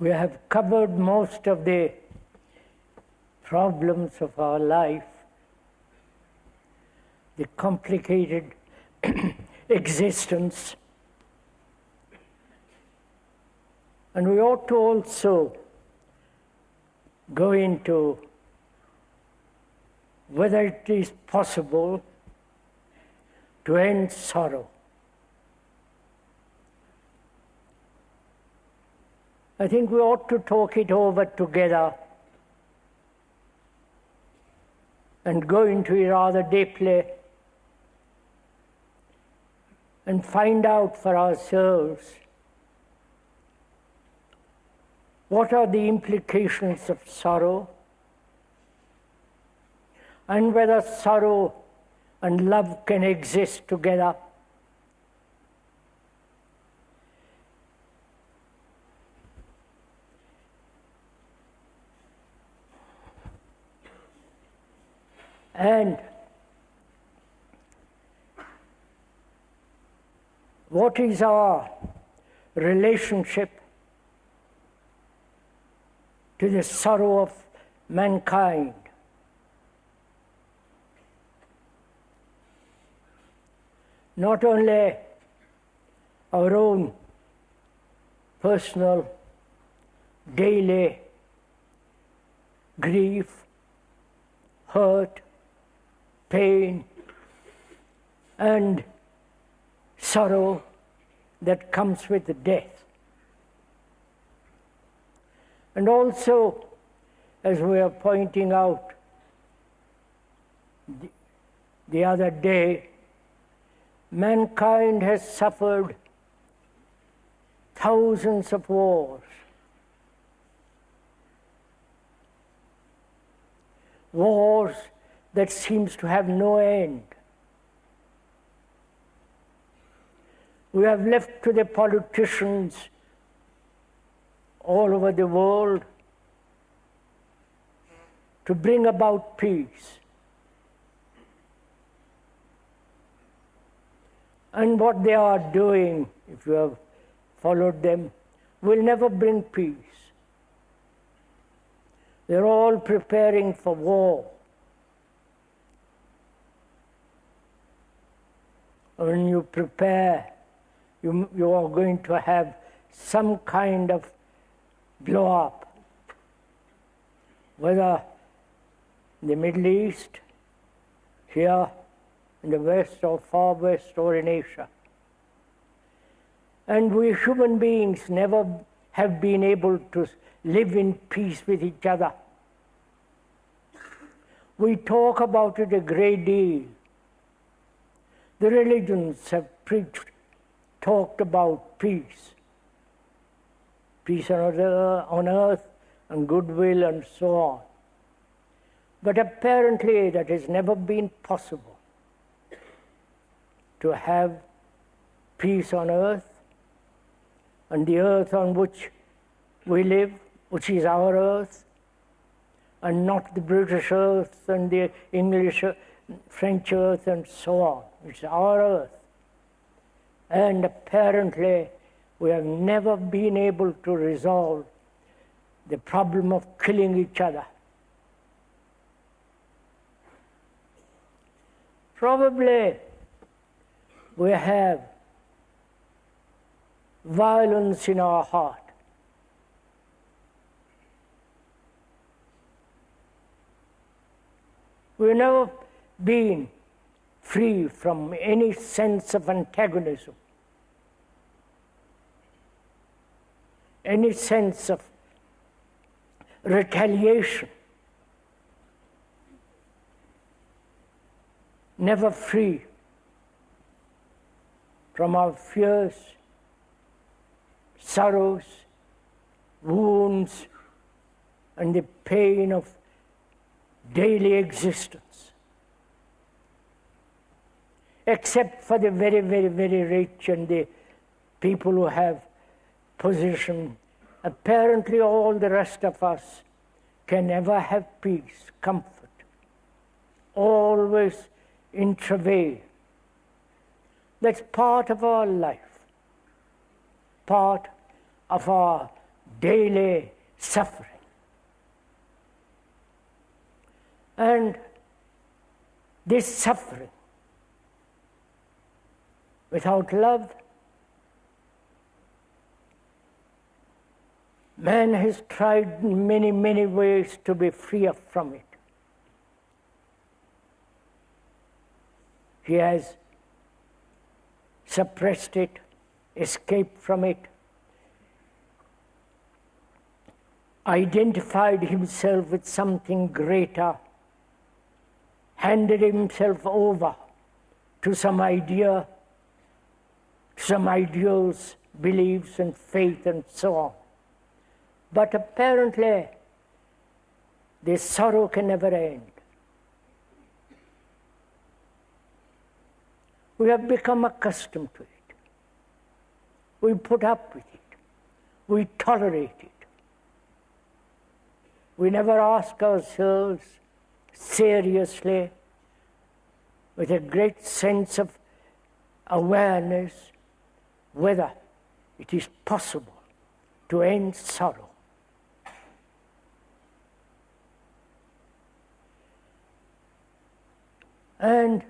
We have covered most of the problems of our life, the complicated existence. And we ought to also go into whether it is possible to end sorrow. I think we ought to talk it over together and go into it rather deeply and find out for ourselves what are the implications of sorrow, and whether sorrow and love can exist together. And what is our relationship to the sorrow of mankind? Not only our own personal, daily grief, hurt, pain, and sorrow that comes with death. And also, as we are pointing out the other day, mankind has suffered thousands of wars. Wars that seems to have no end. We have left to the politicians all over the world to bring about peace. And what they are doing, if you have followed them, will never bring peace. They're all preparing for war. When you prepare, you are going to have some kind of blow-up, whether in the Middle East, here in the West or far West or in Asia. And we human beings never have been able to live in peace with each other. We talk about it a great deal. The religions have preached, talked about peace. Peace on earth and goodwill and so on. But apparently that has never been possible to have peace on earth, and the earth on which we live, which is our earth, and not the British earth and the English, French earth and so on. It's our earth. And apparently we have never been able to resolve the problem of killing each other. Probably we have violence in our heart. We've never been free from any sense of antagonism, any sense of retaliation. Never free from our fears, sorrows, wounds, and the pain of daily existence. Except for the very, very, very rich and the people who have position, apparently all the rest of us can never have peace, comfort, always in travail. That's part of our life, part of our daily suffering. And this suffering, without love, man has tried in many, many ways to be free from it. He has suppressed it, escaped from it, identified himself with something greater, handed himself over to some idea, some ideals, beliefs and faith and so on. But apparently, this sorrow can never end. We have become accustomed to it. We put up with it. We tolerate it. We never ask ourselves seriously, with a great sense of awareness, whether it is possible to end sorrow. And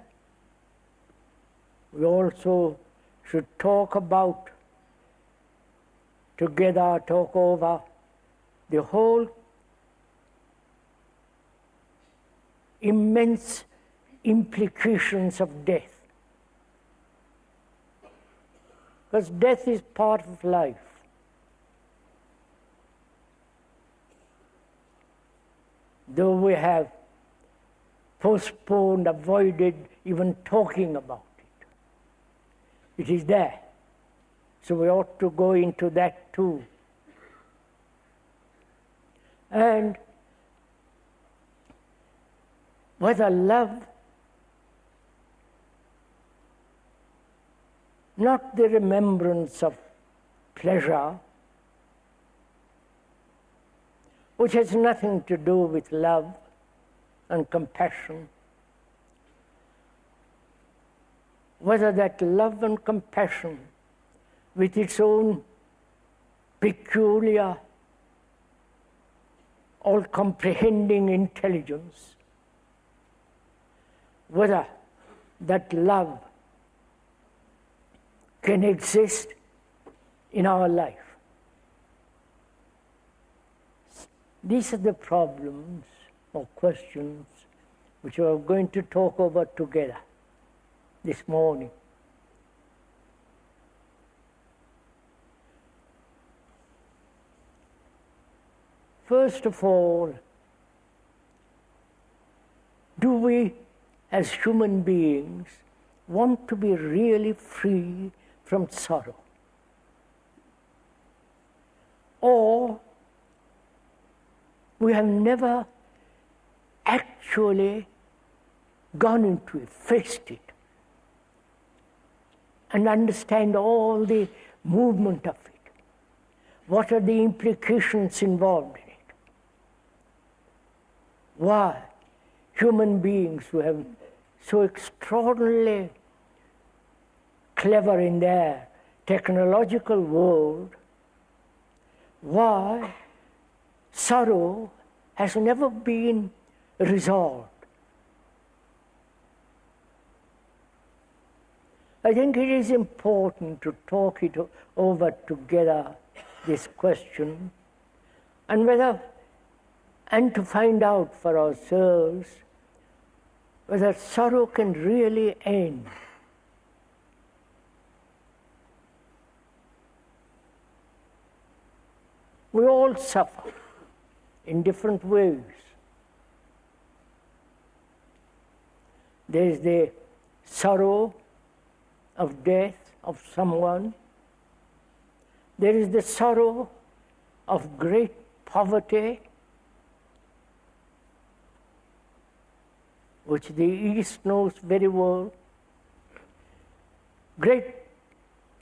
we also should talk over the whole immense implications of death. Because death is part of life. Though we have postponed, avoided even talking about it, it is there. So we ought to go into that too. And whether love, not the remembrance of pleasure, which has nothing to do with love and compassion, whether that love and compassion, with its own peculiar, all-comprehending intelligence, whether that love can exist in our life. These are the problems or questions which we are going to talk over together this morning. First of all, do we as human beings want to be really free from sorrow? Or we have never actually gone into it, faced it, and understand all the movement of it. What are the implications involved in it? Why human beings who have so extraordinarily clever in their technological world, why sorrow has never been resolved? I think it is important to talk it over together, this question, and to find out for ourselves whether sorrow can really end. We all suffer in different ways. There is the sorrow of death of someone. There is the sorrow of great poverty, which the East knows very well. Great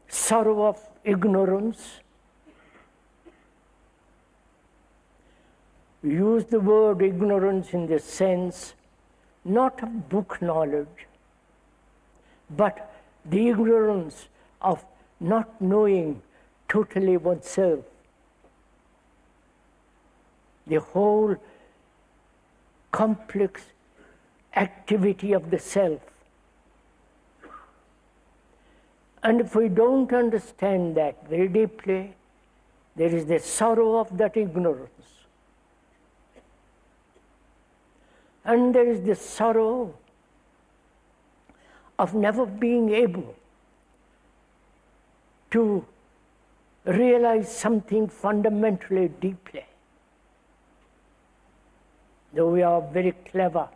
sorrow of ignorance. We use the word ignorance in the sense not of book knowledge, but the ignorance of not knowing totally oneself. the whole complex activity of the self. And if we don't understand that very deeply, there is the sorrow of that ignorance. And there is the sorrow of never being able to realize something fundamentally deeply. Though we are very clever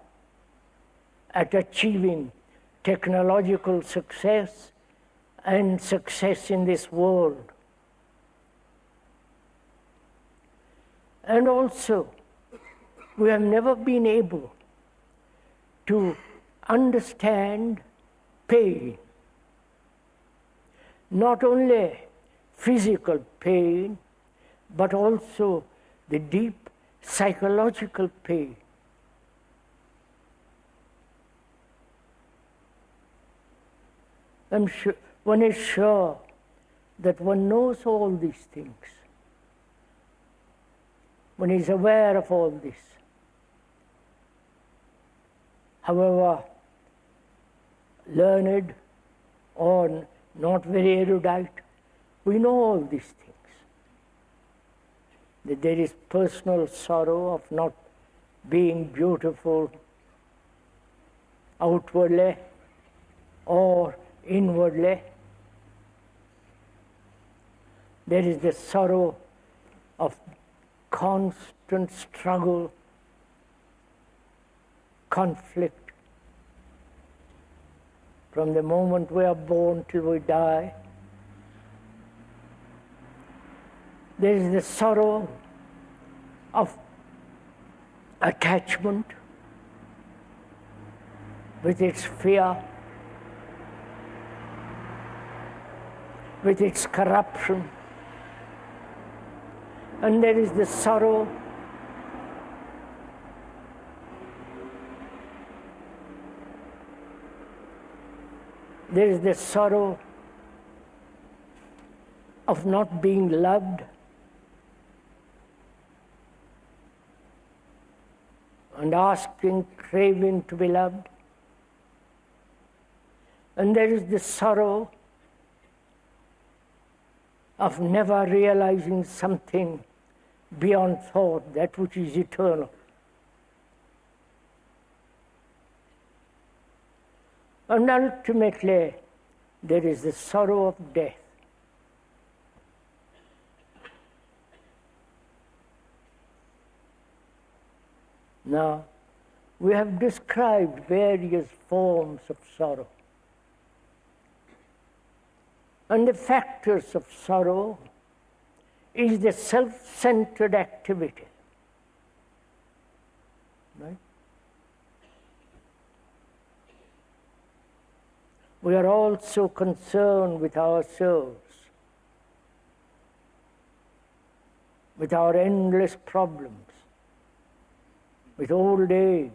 at achieving technological success and success in this world. And also, we have never been able to understand pain. Not only physical pain, but also the deep psychological pain. I'm sure, one is sure that one knows all these things. One is aware of all this. However learned or not very erudite, we know all these things. That there is personal sorrow of not being beautiful outwardly or inwardly. There is the sorrow of constant struggle, conflict, from the moment we are born till we die. There is the sorrow of attachment with its fear, with its corruption. And there is the sorrow of not being loved, and asking, craving to be loved. And there is the sorrow of never realizing something beyond thought, that which is eternal. And ultimately, there is the sorrow of death. Now, we have described various forms of sorrow. And the factors of sorrow is the self-centered activity. Right? We are also concerned with ourselves, with our endless problems, with old age,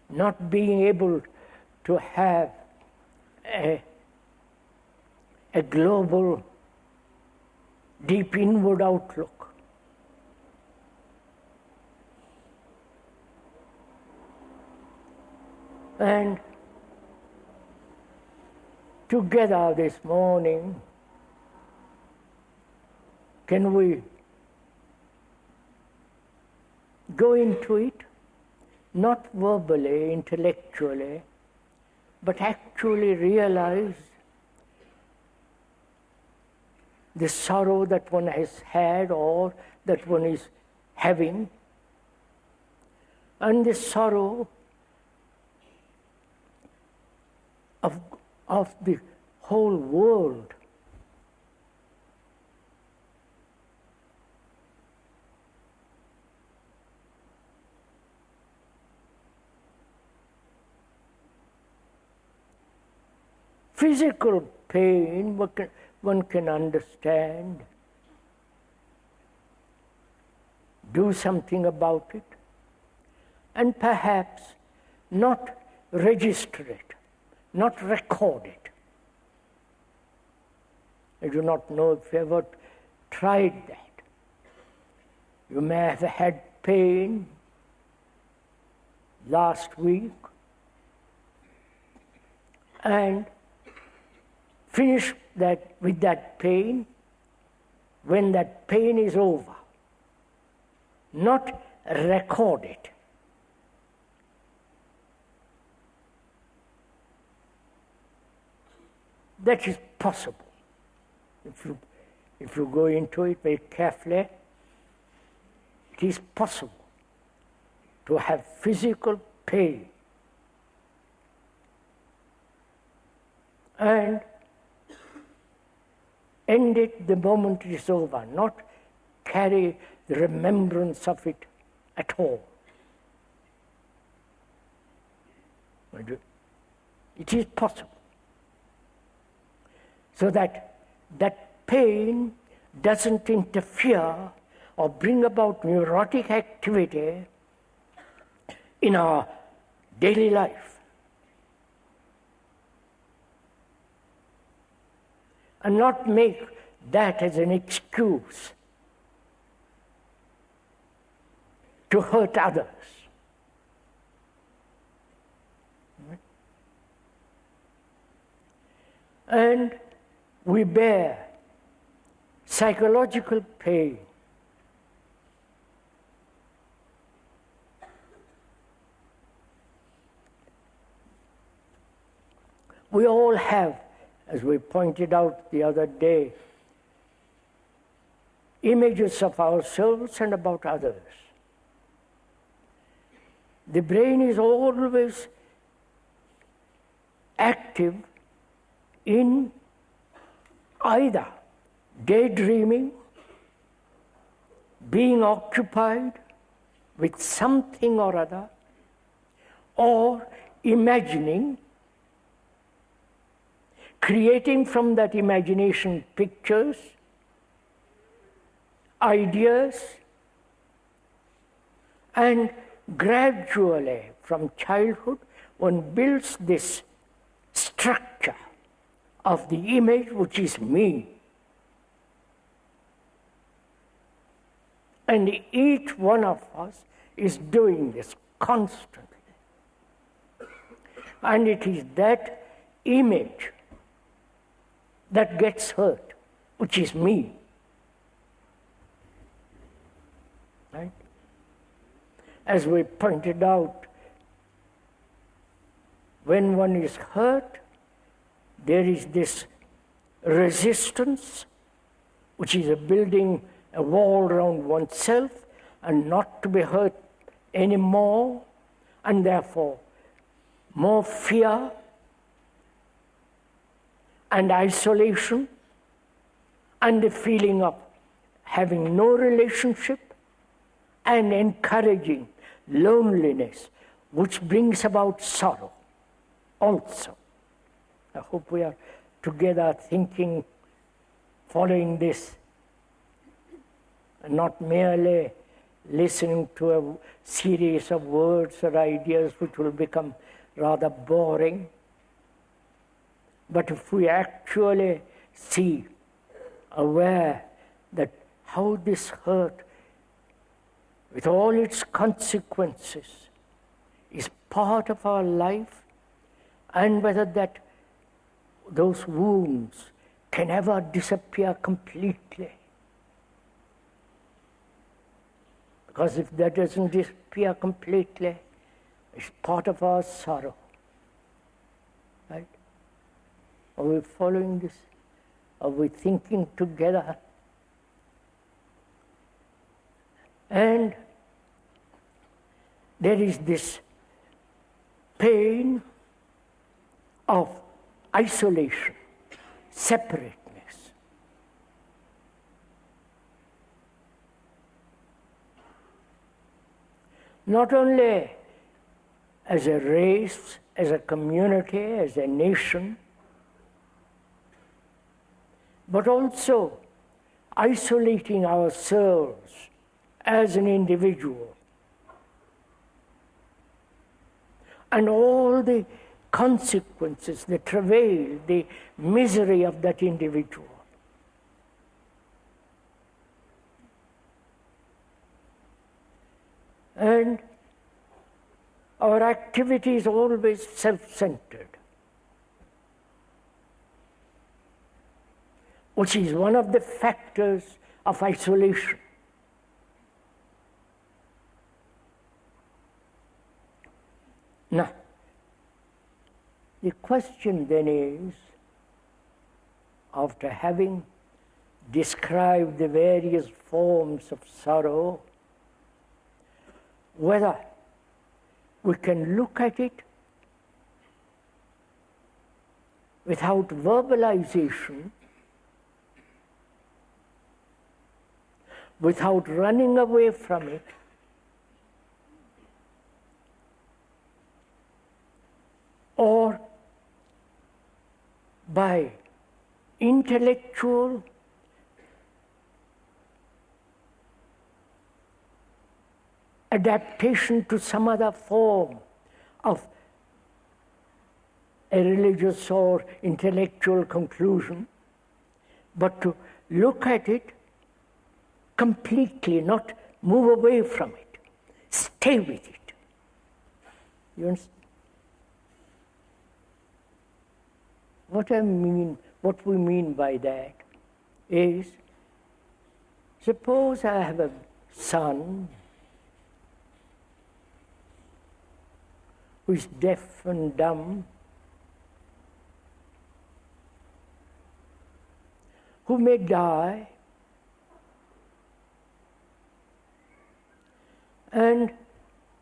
not being able to have a global, deep inward outlook. And together this morning, can we go into it, not verbally, intellectually, but actually realize the sorrow that one has had or that one is having, and the sorrow of the whole world. Physical pain, one can understand, do something about it, and perhaps not register it, not record it. I do not know if you ever tried that. You may have had pain last week and finish with that pain when that pain is over. Not record it. That is possible. If you go into it very carefully, it is possible to have physical pain and end it the moment it is over, not carry the remembrance of it at all. It is possible. So that pain doesn't interfere or bring about neurotic activity in our daily life. And not make that as an excuse to hurt others. And we bear psychological pain. We all have, as we pointed out the other day, images of ourselves and about others. The brain is always active in either daydreaming, being occupied with something or other, or imagining, creating from that imagination pictures, ideas, and gradually from childhood one builds this structure of the image which is me. And each one of us is doing this constantly. And it is that image that gets hurt, which is me. Right? As we pointed out, when one is hurt, there is this resistance, which is building a wall around oneself and not to be hurt anymore, and therefore more fear and isolation and the feeling of having no relationship and encouraging loneliness, which brings about sorrow also. I hope we are together thinking, following this, and not merely listening to a series of words or ideas which will become rather boring. But if we actually see, aware that how this hurt, with all its consequences, is part of our life, and whether those wounds can ever disappear completely. Because if that doesn't disappear completely, it's part of our sorrow. Right? Are we following this? Are we thinking together? And there is this pain of isolation, separateness. Not only as a race, as a community, as a nation, but also isolating ourselves as an individual. And all the consequences, the travail, the misery of that individual. . 。 . 。 . 。 . 。 . . . . 。 . . . . . . 。 . . . . 。 . . . 。 . . . . . . . . . . . . . . . . . . . . . . . . . . . . And our activity is always self-centered, which is one of the factors of isolation. Now, the question then is, after having described the various forms of sorrow, whether we can look at it without verbalization, without running away from it, or by intellectual adaptation to some other form of a religious or intellectual conclusion, but to look at it completely, not move away from it, stay with it. You understand? What we mean by that is, suppose I have a son who is deaf and dumb, who may die, and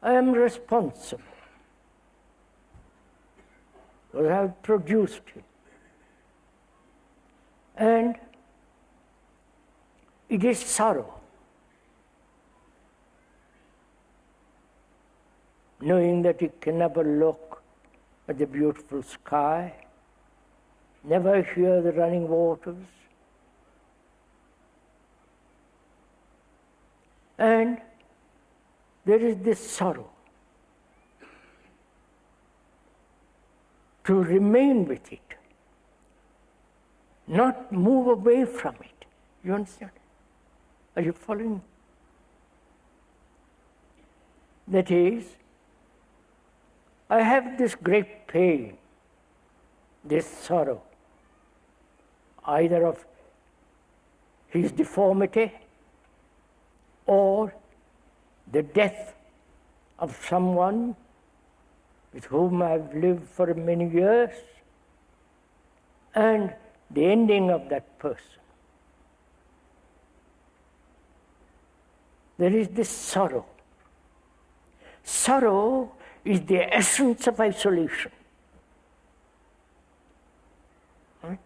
I am responsible because I have produced him. And it is sorrow, knowing that he can never look at the beautiful sky, never hear the running waters, and there is this sorrow. To remain with it, not move away from it. You understand? Are you following? That is, I have this great pain, this sorrow, either of his deformity or the death of someone with whom I've lived for many years, and the ending of that person. There is this sorrow. Sorrow is the essence of isolation. Right?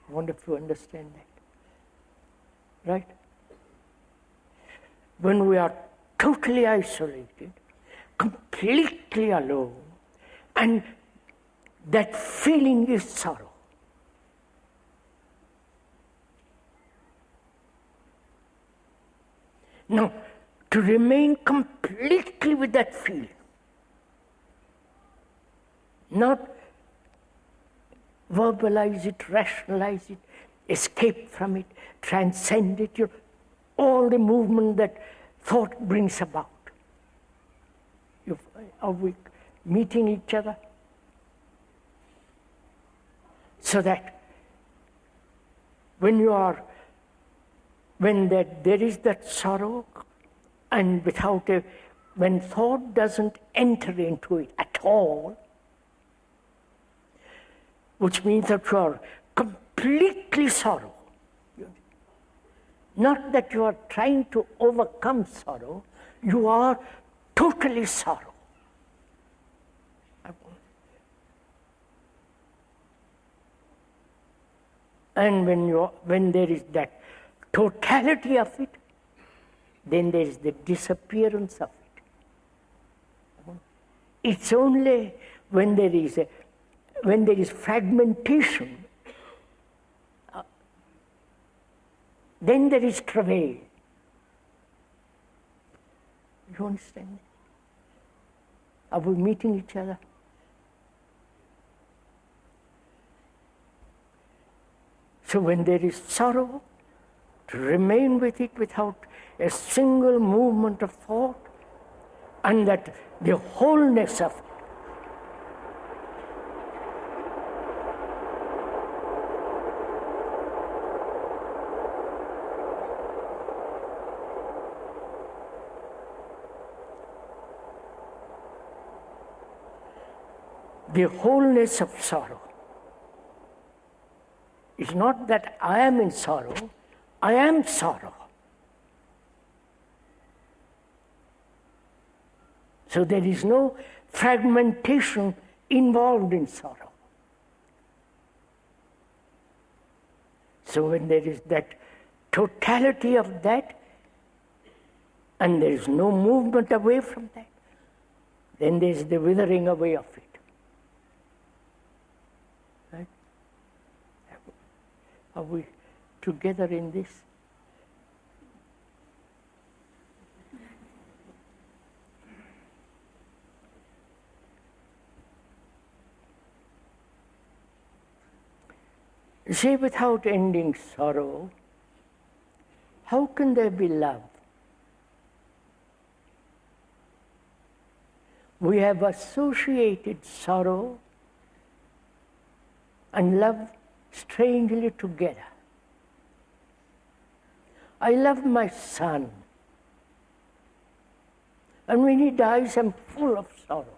I wonder if you understand that. Right? When we are totally isolated, completely alone, and that feeling is sorrow. Now, to remain completely with that feeling, not verbalize it, rationalize it, escape from it, transcend it, all the movement that thought brings about. Are we meeting each other? So that when there is that sorrow, and when thought doesn't enter into it at all, which means that you are completely sorrow. Not that you are trying to overcome sorrow, you are totally sorrow. And when there is that totality of it, then there is the disappearance of it. It's only when there is fragmentation, then there is travail. You understand? Are we meeting each other? So when there is sorrow, to remain with it without a single movement of thought, and that the wholeness of it, the wholeness of sorrow. It's not that I am in sorrow, I am sorrow. So there is no fragmentation involved in sorrow. So when there is that totality of that, and there is no movement away from that, then there is the withering away of it. Right? Are we together in this? You see, without ending sorrow, how can there be love? We have associated sorrow and love strangely together. I love my son, and when he dies, I'm full of sorrow.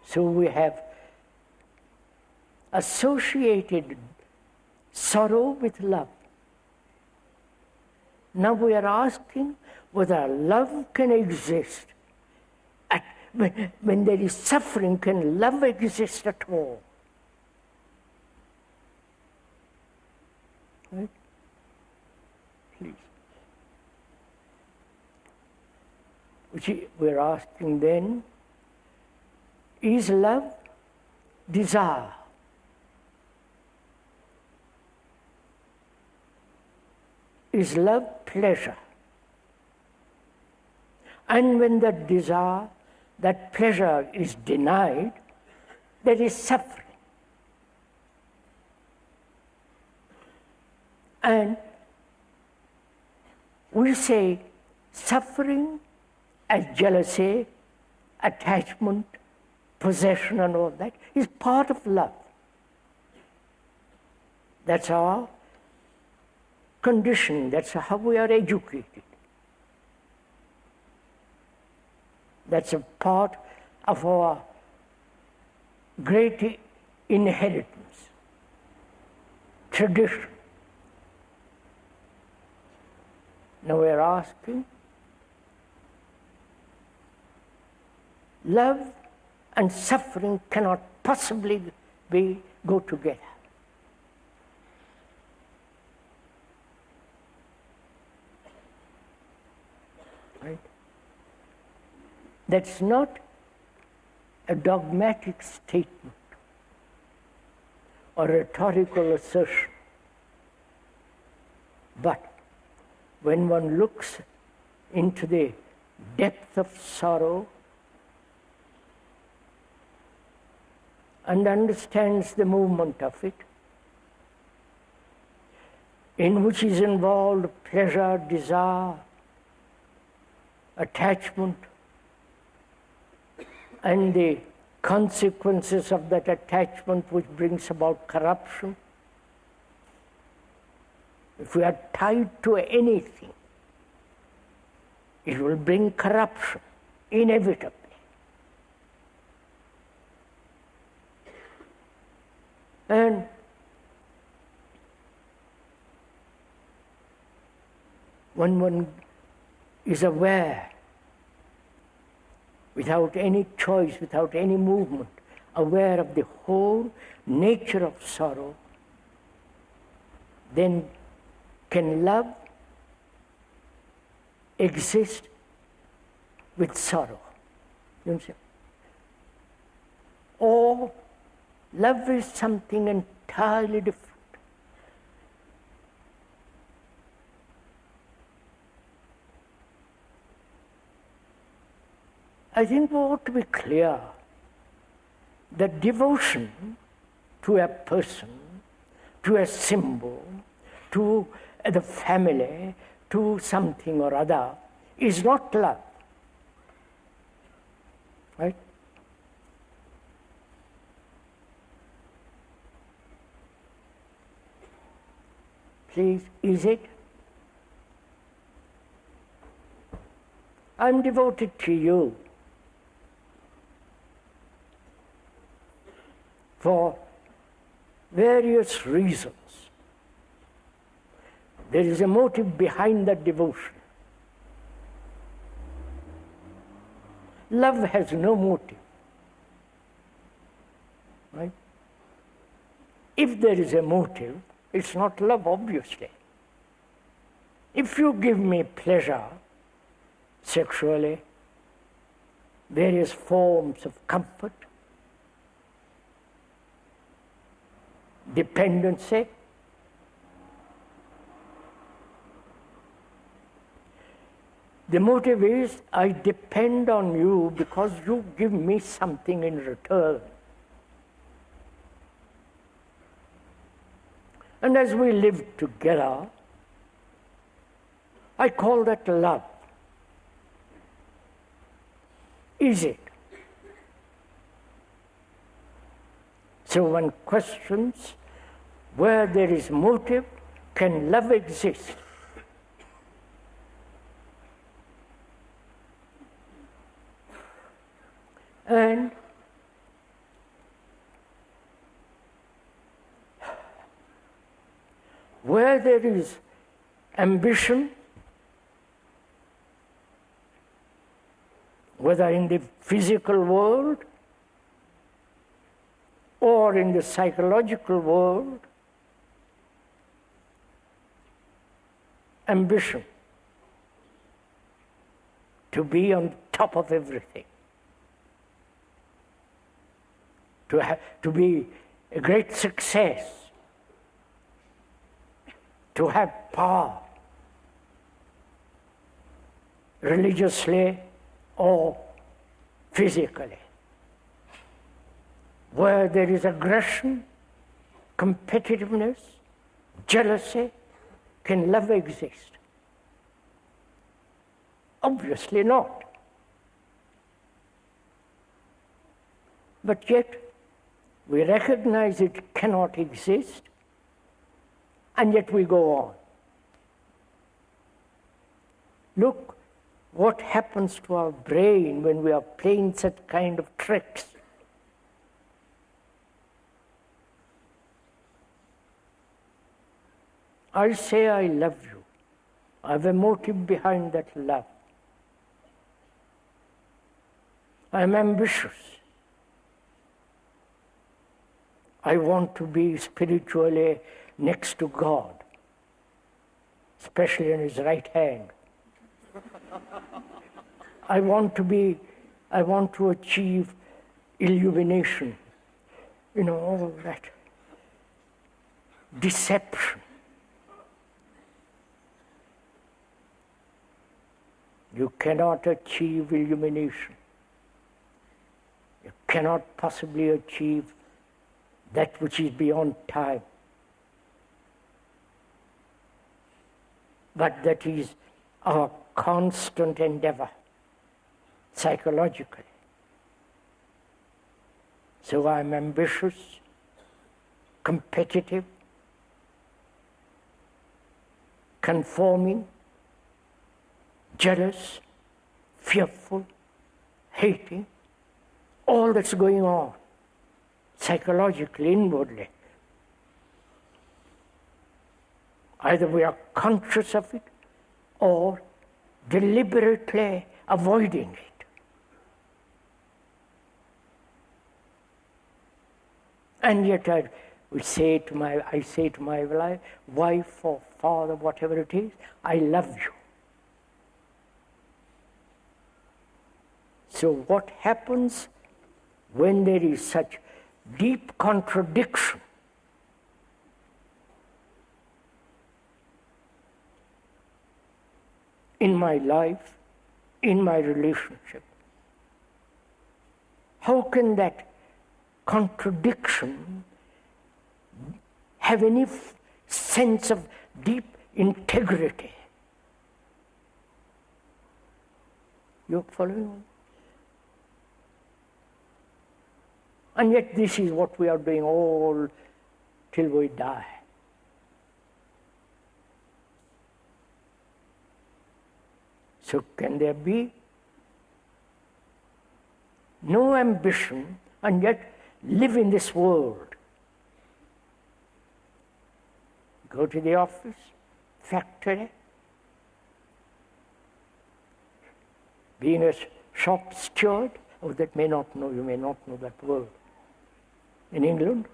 So we have associated sorrow with love. Now we are asking whether love can exist. When there is suffering, can love exist at all? Right? Please. Which we're asking then, is love desire? Is love pleasure? And when that desire, that pleasure is denied, there is suffering. And we say suffering as jealousy, attachment, possession and all that is part of love. That's our conditioning, that's how we are educated. That's a part of our great inheritance, tradition. Now we are asking, love and suffering cannot possibly go together. Right? That's not a dogmatic statement or rhetorical assertion. But when one looks into the depth of sorrow and understands the movement of it, in which is involved pleasure, desire, attachment, and the consequences of that attachment which brings about corruption. If we are tied to anything, it will bring corruption, inevitably. And when one is aware, without any choice, without any movement, aware of the whole nature of sorrow, then can love exist with sorrow? You understand? Or love is something entirely different. I think we ought to be clear that devotion to a person to a symbol, to the family, to something or other, is not love. Right? Please, is it? I'm devoted to you for various reasons. There is a motive behind that devotion. Love has no motive. Right? If there is a motive, it's not love, obviously. If you give me pleasure sexually, various forms of comfort, dependency, the motive is I depend on you because you give me something in return. And as we live together, I call that love. Is it? So one questions, where there is motive, can love exist? And where there is ambition, whether in the physical world or in the psychological world, ambition to be on top of everything, to be a great success, to have power, religiously or physically. Where there is aggression, competitiveness, jealousy, can love exist? Obviously not. But yet, we recognize it cannot exist, and yet we go on. Look what happens to our brain when we are playing such kind of tricks. I say I love you. I have a motive behind that love. I am ambitious. I want to be spiritually next to God, especially in His right hand. I want to achieve illumination, all that deception. You cannot achieve illumination. You cannot possibly achieve that which is beyond time. But that is our constant endeavor, psychologically. So I'm ambitious, competitive, conforming, jealous, fearful, hating, all that's going on, psychologically, inwardly. Either we are conscious of it or deliberately avoiding it. And yet I say to my wife or father, whatever it is, I love you. So what happens when there is such deep contradiction? In my life, in my relationship, how can that contradiction have any sense of deep integrity. You're following? And yet this is what we are doing all till we die. So can there be no ambition and yet live in this world? Go to the office, factory, being a shop steward, you may not know that word. In England,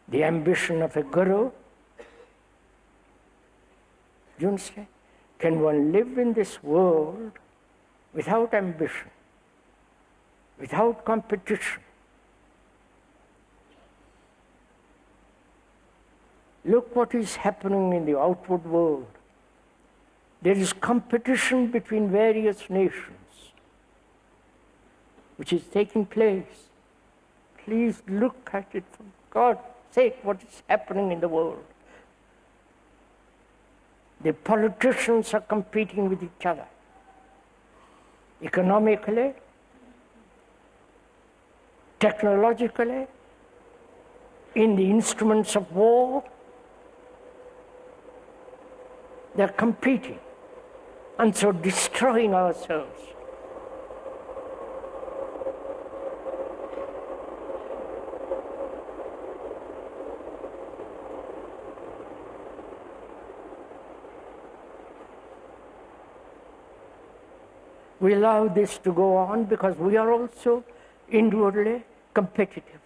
the ambition of a guru, do you understand? Can one live in this world without ambition, without competition? Look what is happening in the outward world. There is competition between various nations, which is taking place. Please look at it for God's sake, what is happening in the world. The politicians are competing with each other, economically, technologically, in the instruments of war. They're competing, and so destroying ourselves. We allow this to go on because we are also inwardly competitive.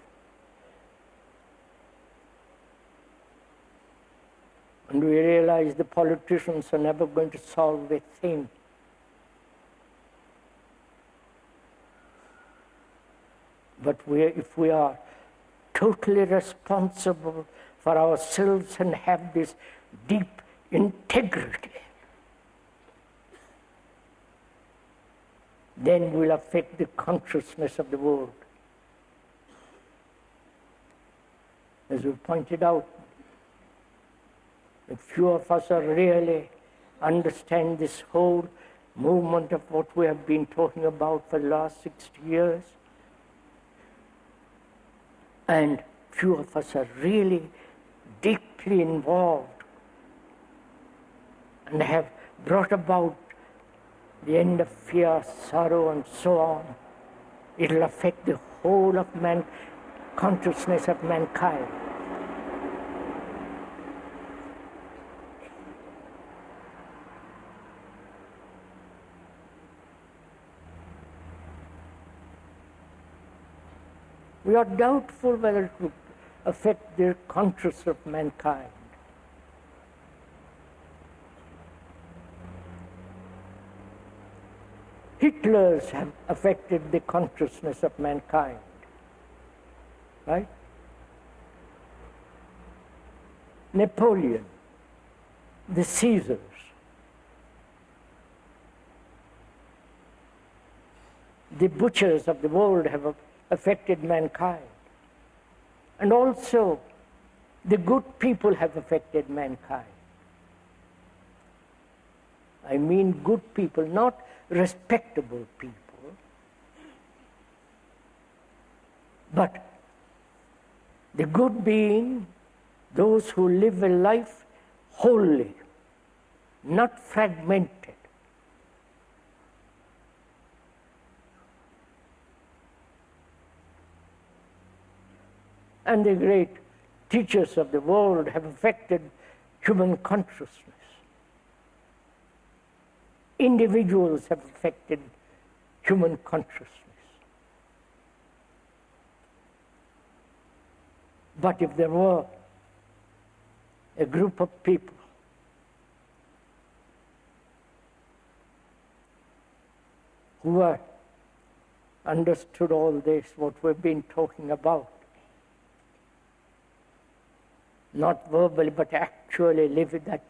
And we realize the politicians are never going to solve a thing. But if we are totally responsible for ourselves and have this deep integrity, then we'll affect the consciousness of the world. As we pointed out, a few of us are really understand this whole movement of what we have been talking about for the last 60 years. And few of us are really deeply involved and have brought about the end of fear, sorrow, and so on. It will affect the whole of consciousness of mankind. We are doubtful whether it will affect the consciousness of mankind. Hitlers have affected the consciousness of mankind, right? Napoleon, the Caesars, the butchers of the world have affected mankind. And also, the good people have affected mankind. I mean good people, not respectable people, but the good being, those who live a life wholly, not fragmented. And the great teachers of the world have affected human consciousness. Individuals have affected human consciousness. But if there were a group of people who understood all this, what we've been talking about, not verbally, but actually live that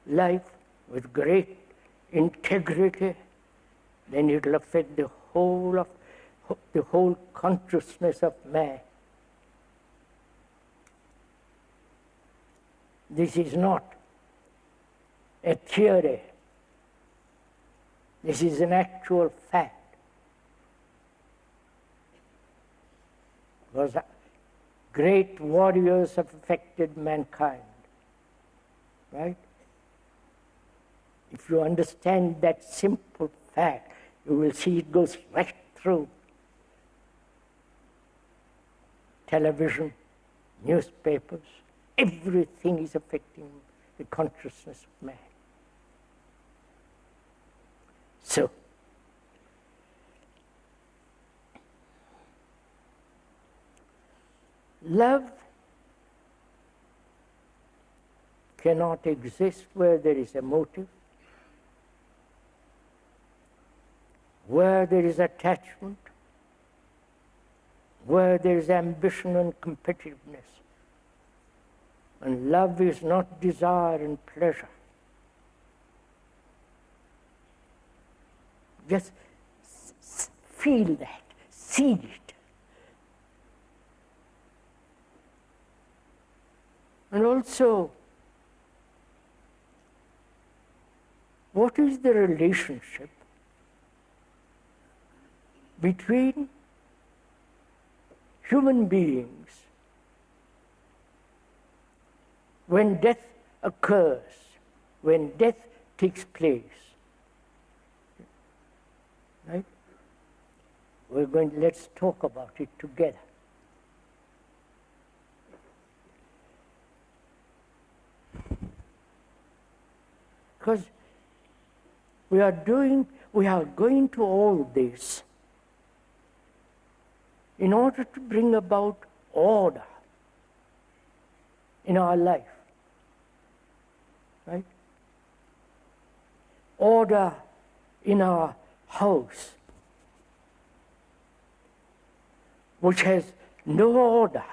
life with great integrity, then it will affect the whole the whole consciousness of man. This is not a theory. This is an actual fact. Because great warriors have affected mankind, right? If you understand that simple fact, you will see it goes right through television, newspapers. Everything is affecting the consciousness of man. So, love cannot exist where there is a motive, where there is attachment, where there is ambition and competitiveness. And love is not desire and pleasure. Just feel that, see it. And also, what is the relationship between human beings when death occurs, when death takes place? Right? Let's talk about it together. Because we are going to all this in order to bring about order in our life. Right? Order in our house, which has no order,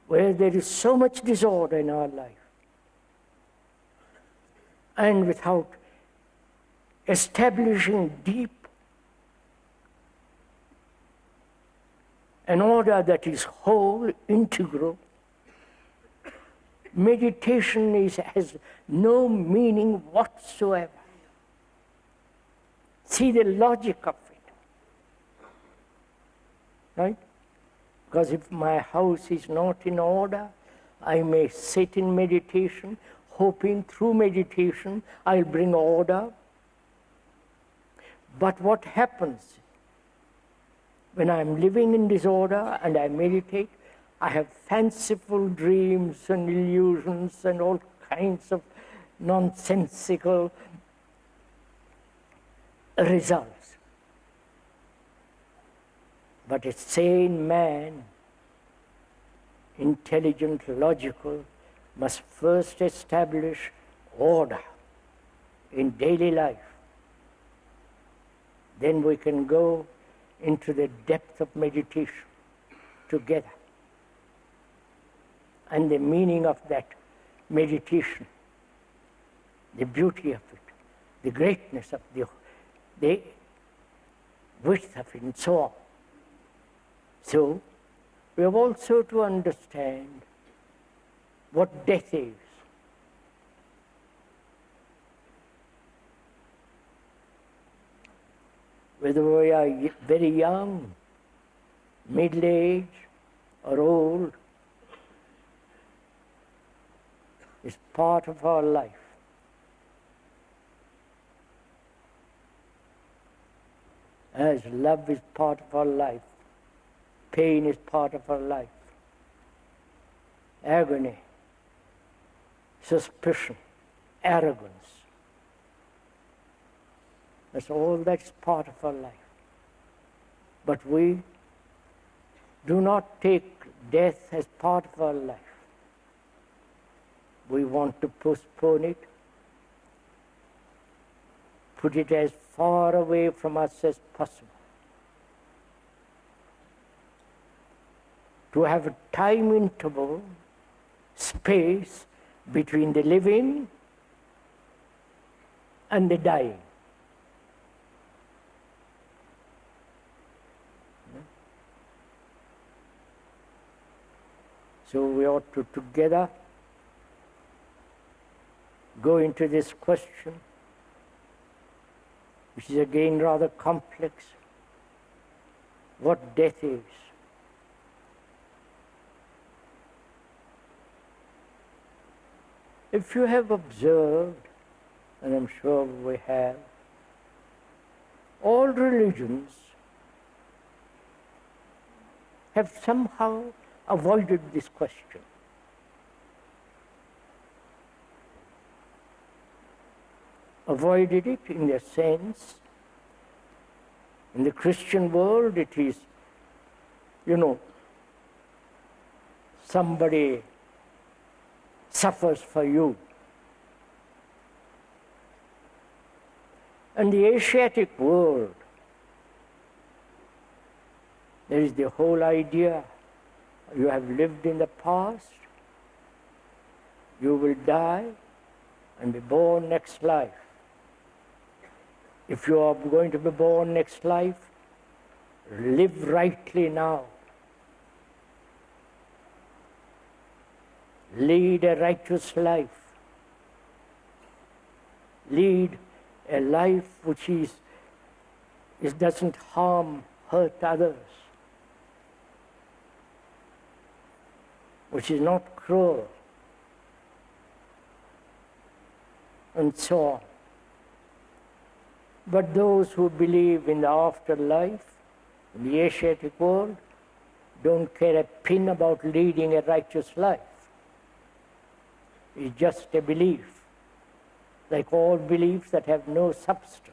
where there is so much disorder in our life. And without establishing deep an order that is whole, integral, meditation has no meaning whatsoever. See the logic of it. Right? Because if my house is not in order, I may sit in meditation, hoping through meditation I'll bring order. But what happens when I'm living in disorder and I meditate? I have fanciful dreams and illusions and all kinds of nonsensical results. But a sane man, intelligent, logical, must first establish order in daily life. Then we can go into the depth of meditation together. And the meaning of that meditation, the beauty of it, the greatness of the width of it, and so on. So, we have also to understand what death is. Whether we are very young, middle-aged, or old, is part of our life. As love is part of our life, pain is part of our life, agony, suspicion, arrogance, that's part of our life. But we do not take death as part of our life. We want to postpone it, put it as far away from us as possible. To have a time interval, space between the living and the dying. So we ought to together go into this question, which is again rather complex, what death is. If you have observed, and I'm sure we have, all religions have somehow avoided this question. Avoided it in the sense, in the Christian world it is, somebody suffers for you. And the Asiatic world, there is the whole idea, you have lived in the past, you will die and be born next life. If you are going to be born next life, live rightly now. Lead a righteous life. Lead a life which doesn't hurt others, which is not cruel, and so on. But those who believe in the afterlife, in the Asiatic world, don't care a pin about leading a righteous life. It's just a belief, like all beliefs that have no substance.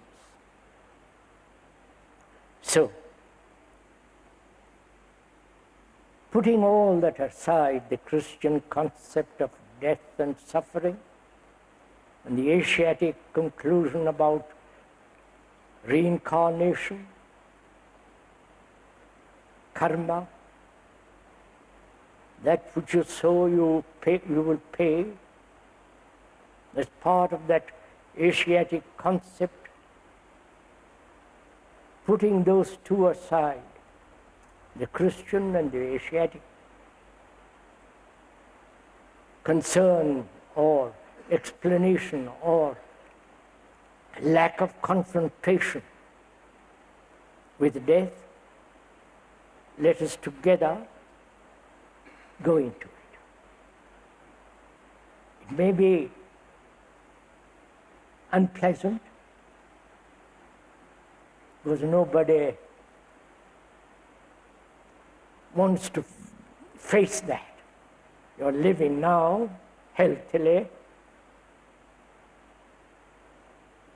So, putting all that aside, the Christian concept of death and suffering, and the Asiatic conclusion about reincarnation, karma, that which you sow you will pay, as part of that Asiatic concept. Putting those two aside, the Christian and the Asiatic concern or explanation or lack of confrontation with death, let us together go into it. It may be unpleasant, because nobody wants to face that. You're living now healthily,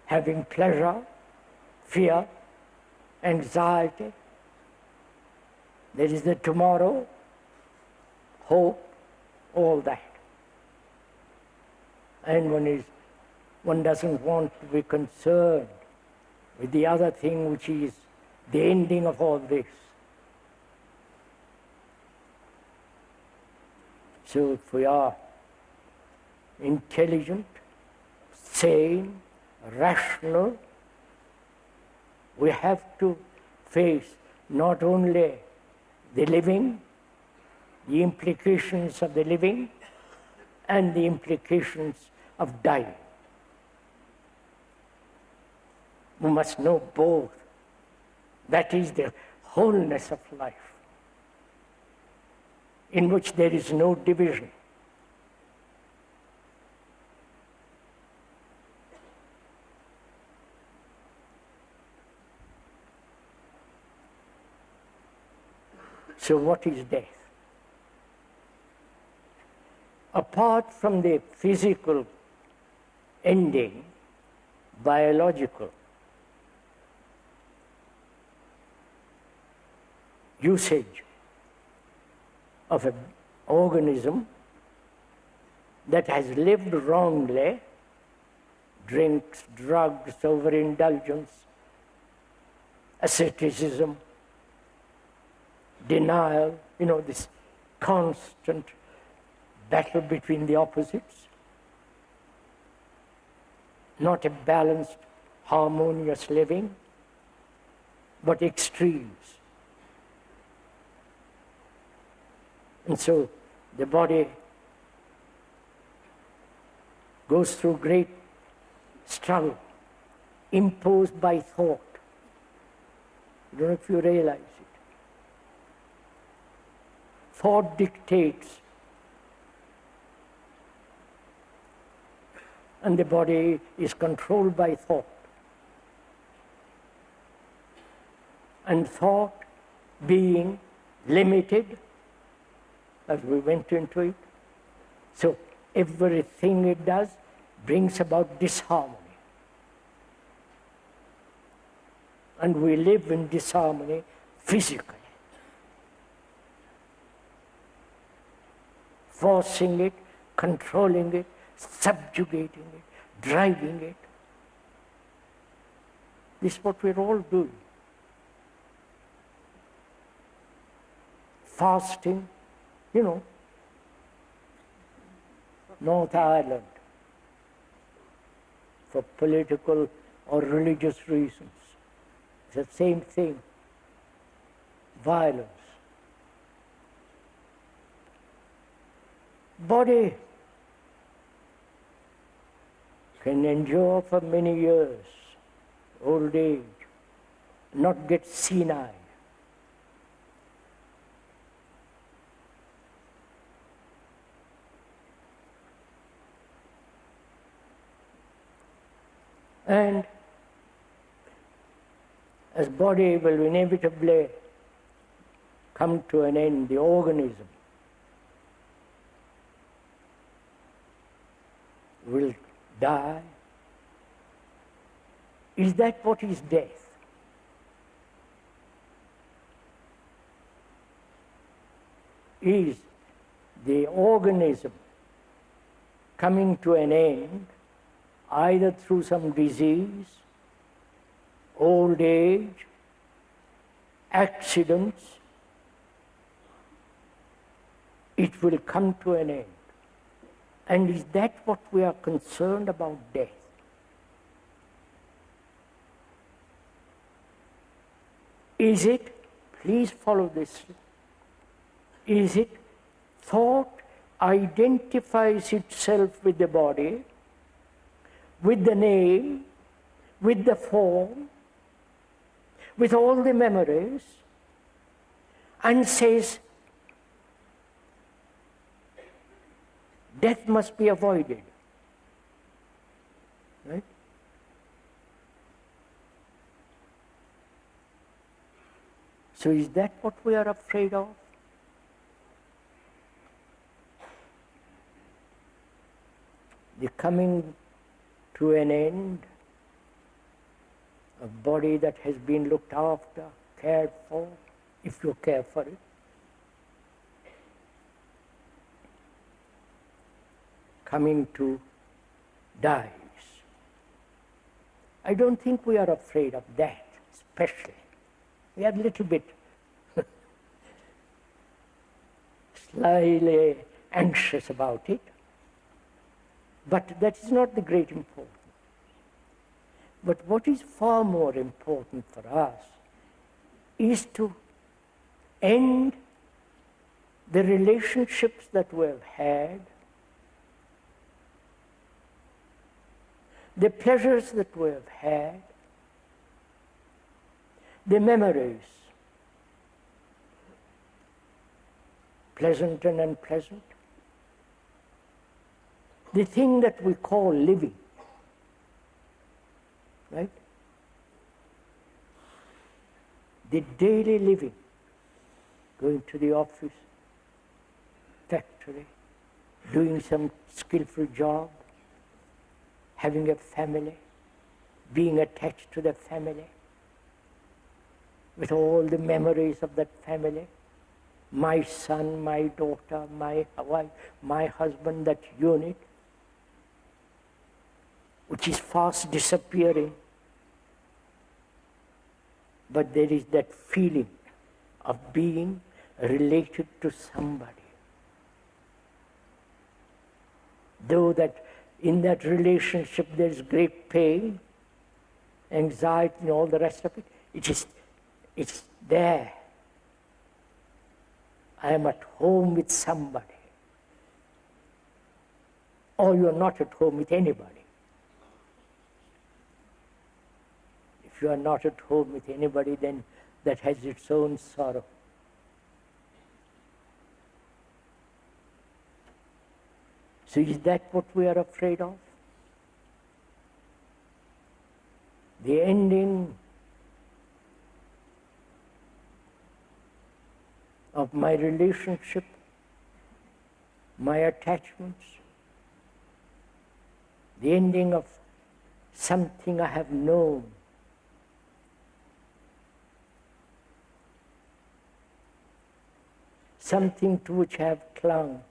having pleasure, fear, anxiety. There is the tomorrow, hope, all that. And one doesn't want to be concerned with the other thing, which is the ending of all this. So if we are intelligent, sane, rational, we have to face not only the living, the implications of the living, and the implications of dying. We must know both. That is the wholeness of life, in which there is no division. So what is death? Apart from the physical ending, biological usage of an organism that has lived wrongly, drinks, drugs, overindulgence, asceticism, denial, this constant battle between the opposites, not a balanced, harmonious living, but extremes. And so The body goes through great struggle, imposed by thought. I don't know if you realize it. Thought dictates, and the body is controlled by thought. And thought being limited, as we went into it, so everything it does brings about disharmony. And we live in disharmony physically. Forcing it, controlling it, subjugating it, driving it. This is what we're all doing. Fasting, North Ireland, for political or religious reasons. It's the same thing. Violence. Body can endure for many years, old age, not get senile. And as body will inevitably come to an end, the organism will die. Is that what is death? Is the organism coming to an end either through some disease, old age, accidents? It will come to an end. And is that what we are concerned about, death? Is it, please follow this, is it thought identifies itself with the body, with the name, with the form, with all the memories, and says, death must be avoided. Right? So is that what we are afraid of? The coming to an end of body that has been looked after, cared for, if you care for it. Coming to dies. I don't think we are afraid of that, especially. We are a little bit slightly anxious about it, but that is not the great importance. But what is far more important for us is to end the relationships that we have had, the pleasures that we have had, the memories, pleasant and unpleasant, the thing that we call living, right? The daily living, going to the office, factory, doing some skillful job, having a family, being attached to the family, with all the memories of that family, my son, my daughter, my wife, my husband, that unit, which is fast disappearing. But there is that feeling of being related to somebody. Though that in that relationship there is great pain, anxiety and all the rest of it, it's there. I am at home with somebody. or you're not at home with anybody. If you are not at home with anybody, then that has its own sorrow. So is that what we are afraid of? The ending of my relationship, my attachments, the ending of something I have known, something to which I have clung,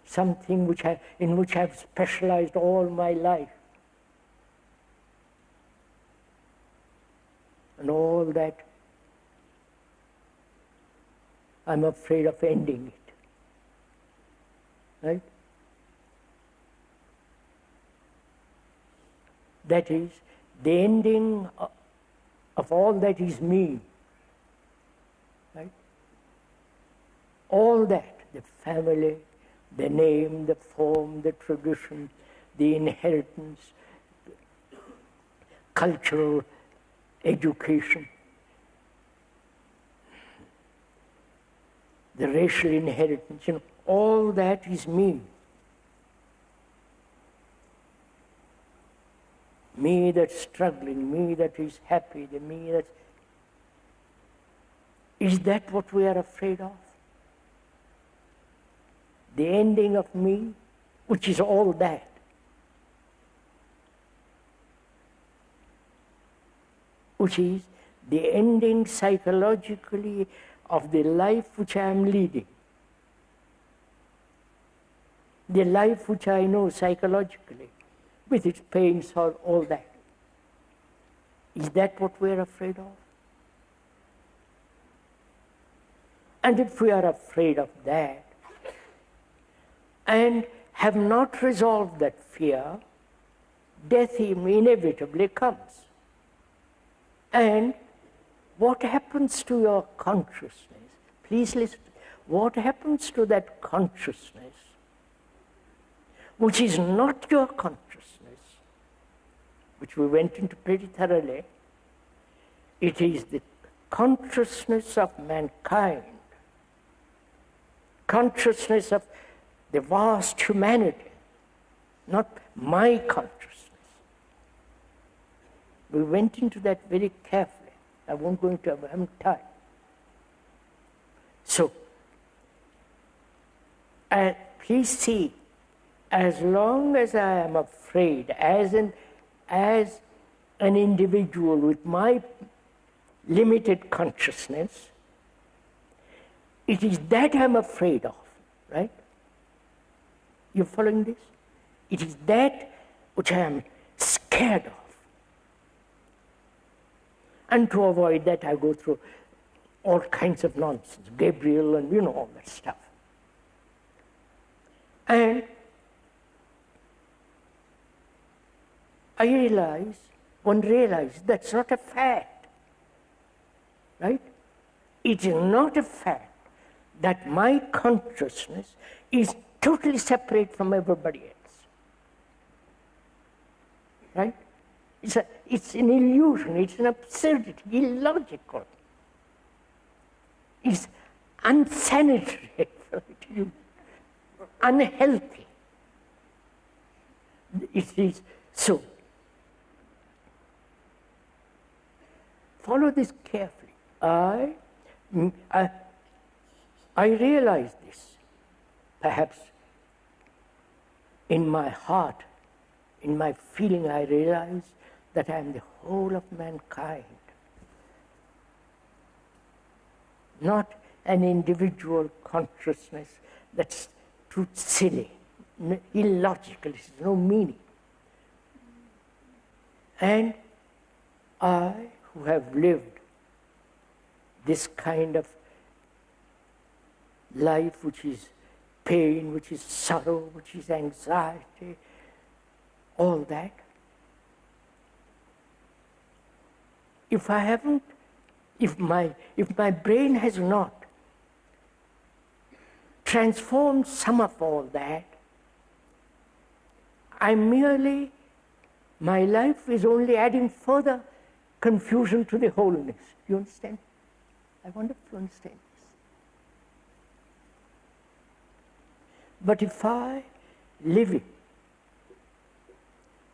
something in which I have specialized all my life. And all that, I'm afraid of ending it. Right? That is, the ending of all that is me. Right? All that, the family, the name, the form, the tradition, the inheritance, cultural education, the racial inheritance, all that is me. Me that's struggling, me that is happy, the me that... Is that what we are afraid of? The ending of me, which is all that. Which is the ending psychologically of the life which I am leading. The life which I know psychologically, with its pains or all that. Is that what we are afraid of? And if we are afraid of that, and have not resolved that fear, death inevitably comes. And what happens to your consciousness? Please listen. What happens to that consciousness, which is not your consciousness, which we went into pretty thoroughly? It is the consciousness of mankind, consciousness of the vast humanity, not my consciousness. We went into that very carefully. I won't go into it, I haven't time. So, please see, as long as I am afraid, as an individual with my limited consciousness, it is that I'm afraid of, right? You following this? It is that which I am scared of. And to avoid that, I go through all kinds of nonsense, Gabriel and all that stuff. And one realizes that's not a fact, right? It is not a fact that my consciousness is totally separate from everybody else, right? It's an illusion, it's an absurdity, illogical. It's unsanitary, unhealthy. It is so. Follow this carefully. I realize this, perhaps in my heart, in my feeling, I realize that I am the whole of mankind, not an individual consciousness that's too silly, illogical, it has no meaning. And I, who have lived this kind of life which is pain, which is sorrow, which is anxiety, all that, if my brain has not transformed some of all that, my life is only adding further confusion to the wholeness. You understand? I wonder if you understand this. But if I, living,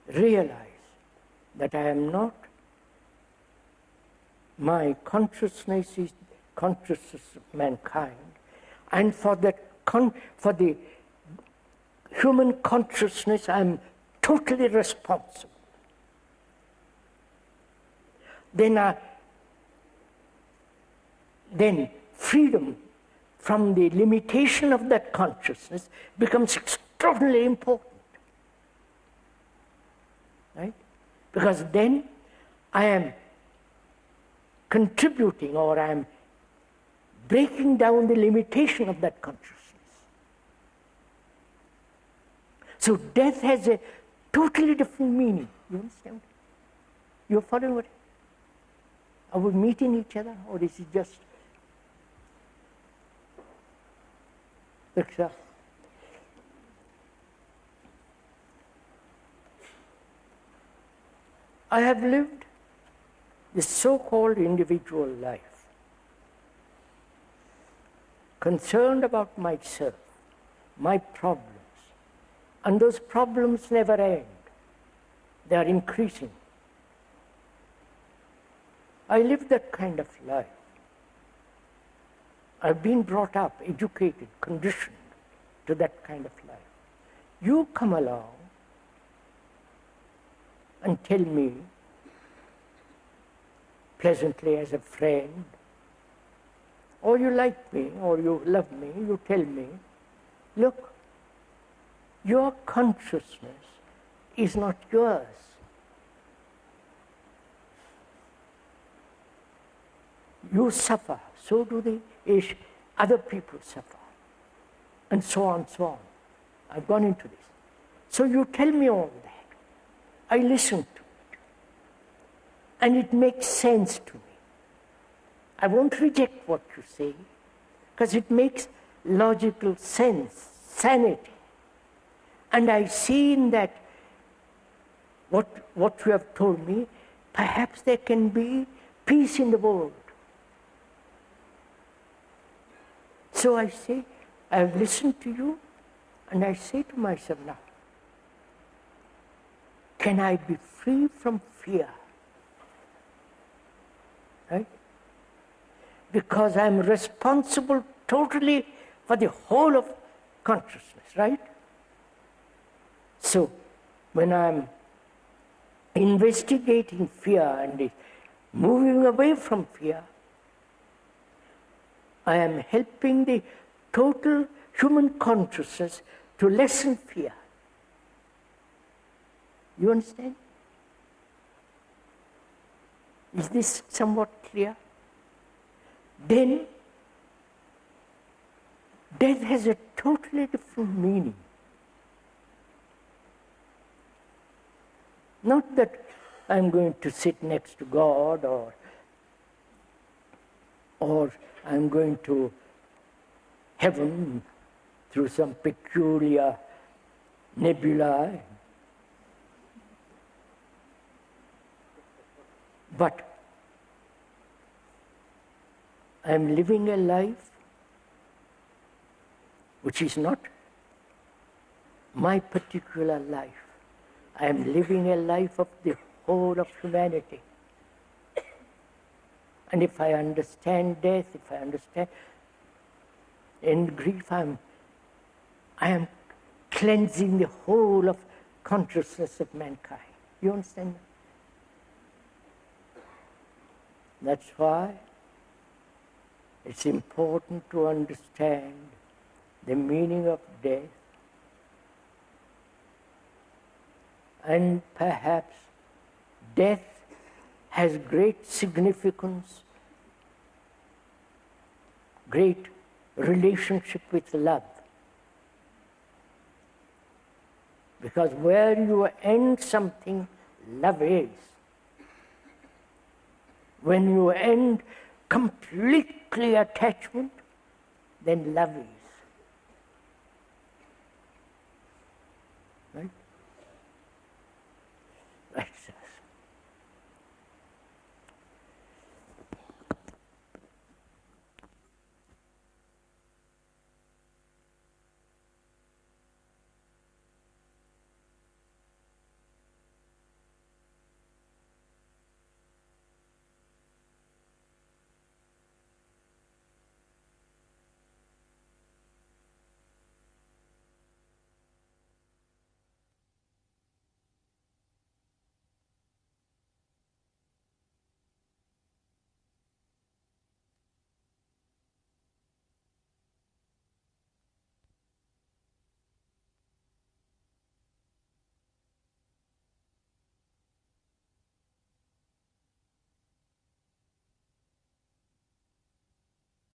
realize that I am not, my consciousness is consciousness of mankind, and for the human consciousness I am totally responsible. Then freedom from the limitation of that consciousness becomes extraordinarily important. Right? Because then I am contributing, or I am breaking down the limitation of that consciousness. So death has a totally different meaning. You understand? You're following what? Are we meeting each other, or is it just? I have lived the so-called individual life, concerned about myself, my problems, and those problems never end. They are increasing. I live that kind of life. I've been brought up, educated, conditioned to that kind of life. You come along and tell me, pleasantly as a friend, or you like me, or you love me, you tell me, look, your consciousness is not yours. You suffer, so do the other people suffer, and so on, so on. I've gone into this. So you tell me all that. I listen to it, and it makes sense to me. I won't reject what you say, because it makes logical sense, sanity. And I see in that what you have told me, perhaps there can be peace in the world. So I say, I have listened to you, and I say to myself now, can I be free from fear? Right? Because I am responsible totally for the whole of consciousness, right? So, when I am investigating fear and moving away from fear, I am helping the total human consciousness to lessen fear. You understand? Is this somewhat clear? Then, death has a totally different meaning. Not that I'm going to sit next to God, or I'm going to heaven through some peculiar nebula. But I'm living a life which is not my particular life. I am living a life of the whole of humanity. And if I understand death, if I understand in grief, I am cleansing the whole of consciousness of mankind. You understand that? That's why it's important to understand the meaning of death, and perhaps death has great significance, great relationship with love. Because where you end something, love is. When you end completely attachment, then love is. Right?